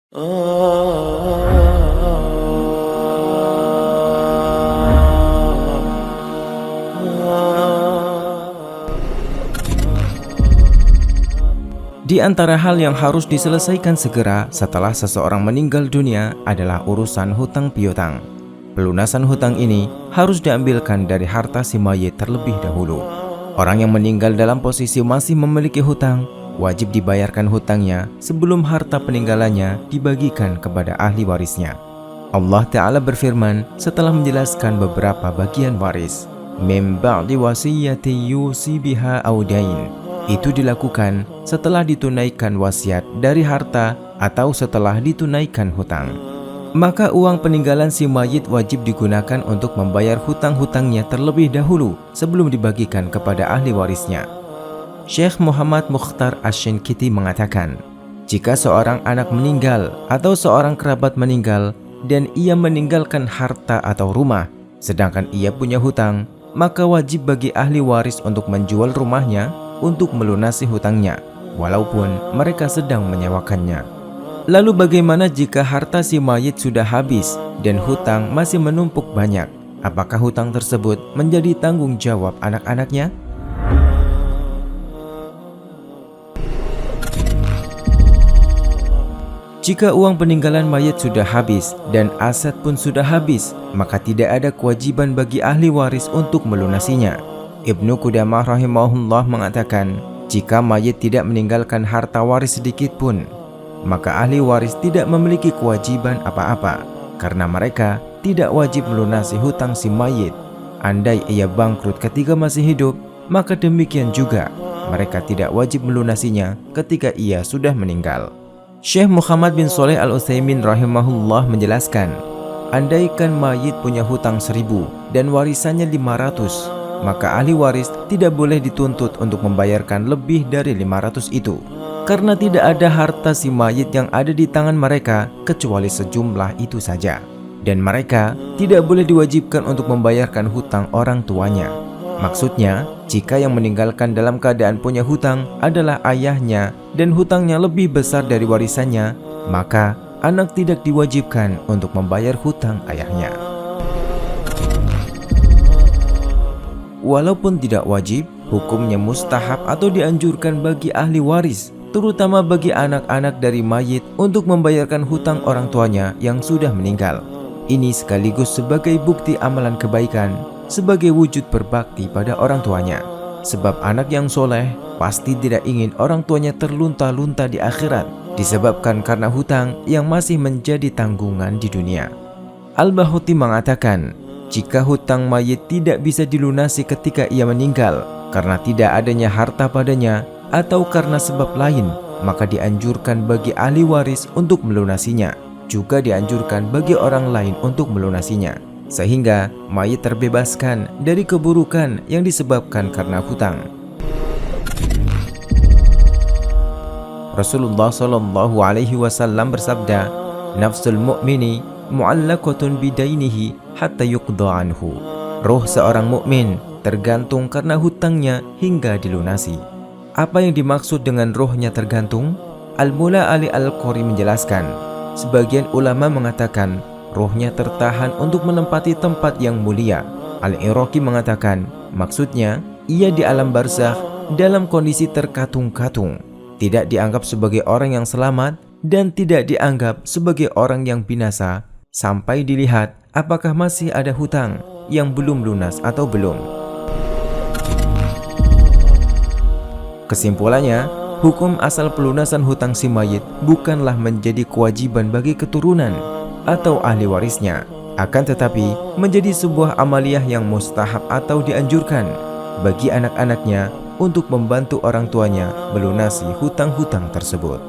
Di antara hal yang harus diselesaikan segera setelah seseorang meninggal dunia adalah urusan hutang piutang. Pelunasan hutang ini harus diambilkan dari harta si mayit terlebih dahulu. Orang yang meninggal dalam posisi masih memiliki hutang wajib dibayarkan hutangnya sebelum harta peninggalannya dibagikan kepada ahli warisnya. Allah Ta'ala berfirman setelah menjelaskan beberapa bagian waris, "Min ba'di wasiyyati yusi biha aw dain." Itu dilakukan setelah ditunaikan wasiat dari harta atau setelah ditunaikan hutang. Maka uang peninggalan si mayit wajib digunakan untuk membayar hutang-hutangnya terlebih dahulu sebelum dibagikan kepada ahli warisnya. Syekh Muhammad Mukhtar Asy-Syinkiti mengatakan, jika seorang anak meninggal atau seorang kerabat meninggal dan ia meninggalkan harta atau rumah, sedangkan ia punya hutang, maka wajib bagi ahli waris untuk menjual rumahnya untuk melunasi hutangnya, walaupun mereka sedang menyewakannya. Lalu bagaimana jika harta si mayit sudah habis dan hutang masih menumpuk banyak? Apakah hutang tersebut menjadi tanggung jawab anak-anaknya? Jika uang peninggalan mayit sudah habis dan aset pun sudah habis, maka tidak ada kewajiban bagi ahli waris untuk melunasinya. Ibnu Qudamah rahimahullah mengatakan, jika mayit tidak meninggalkan harta waris sedikit pun, maka ahli waris tidak memiliki kewajiban apa-apa, karena mereka tidak wajib melunasi hutang si mayit. Andai ia bangkrut ketika masih hidup, maka demikian juga mereka tidak wajib melunasinya ketika ia sudah meninggal. Syekh Muhammad bin Shalih Al-Utsaimin rahimahullah menjelaskan, andaikan mayit punya hutang 1.000 dan warisannya 500, maka ahli waris tidak boleh dituntut untuk membayarkan lebih dari 500 itu, karena tidak ada harta si mayit yang ada di tangan mereka kecuali sejumlah itu saja, dan mereka tidak boleh diwajibkan untuk membayarkan hutang orang tuanya. Maksudnya, jika yang meninggalkan dalam keadaan punya hutang adalah ayahnya dan hutangnya lebih besar dari warisannya, maka anak tidak diwajibkan untuk membayar hutang ayahnya. Walaupun tidak wajib, hukumnya mustahab atau dianjurkan bagi ahli waris, terutama bagi anak-anak dari mayit untuk membayarkan hutang orang tuanya yang sudah meninggal. Ini sekaligus sebagai bukti amalan kebaikan, sebagai wujud berbakti pada orang tuanya. Sebab anak yang soleh pasti tidak ingin orang tuanya terlunta-lunta di akhirat, disebabkan karena hutang yang masih menjadi tanggungan di dunia. Al-Bahuti mengatakan, jika hutang mayit tidak bisa dilunasi ketika ia meninggal karena tidak adanya harta padanya atau karena sebab lain, maka dianjurkan bagi ahli waris untuk melunasinya. Juga dianjurkan bagi orang lain untuk melunasinya, sehingga mayit terbebaskan dari keburukan yang disebabkan karena hutang. Rasulullah SAW bersabda, nafsul mu'mini mu'allaqatun bidainihi hatta yuqda anhu. Roh seorang mukmin tergantung karena hutangnya hingga dilunasi. Apa yang dimaksud dengan rohnya tergantung? Al-Mula Ali Al-Qori menjelaskan, sebagian ulama mengatakan rohnya tertahan untuk menempati tempat yang mulia. Al-Iraqi mengatakan, maksudnya ia di alam barzakh dalam kondisi terkatung-katung, tidak dianggap sebagai orang yang selamat dan tidak dianggap sebagai orang yang binasa sampai dilihat apakah masih ada hutang yang belum lunas atau belum. Kesimpulannya, hukum asal pelunasan hutang si mayit bukanlah menjadi kewajiban bagi keturunan atau ahli warisnya, akan tetapi menjadi sebuah amaliyah yang mustahab atau dianjurkan bagi anak-anaknya untuk membantu orang tuanya melunasi hutang-hutang tersebut.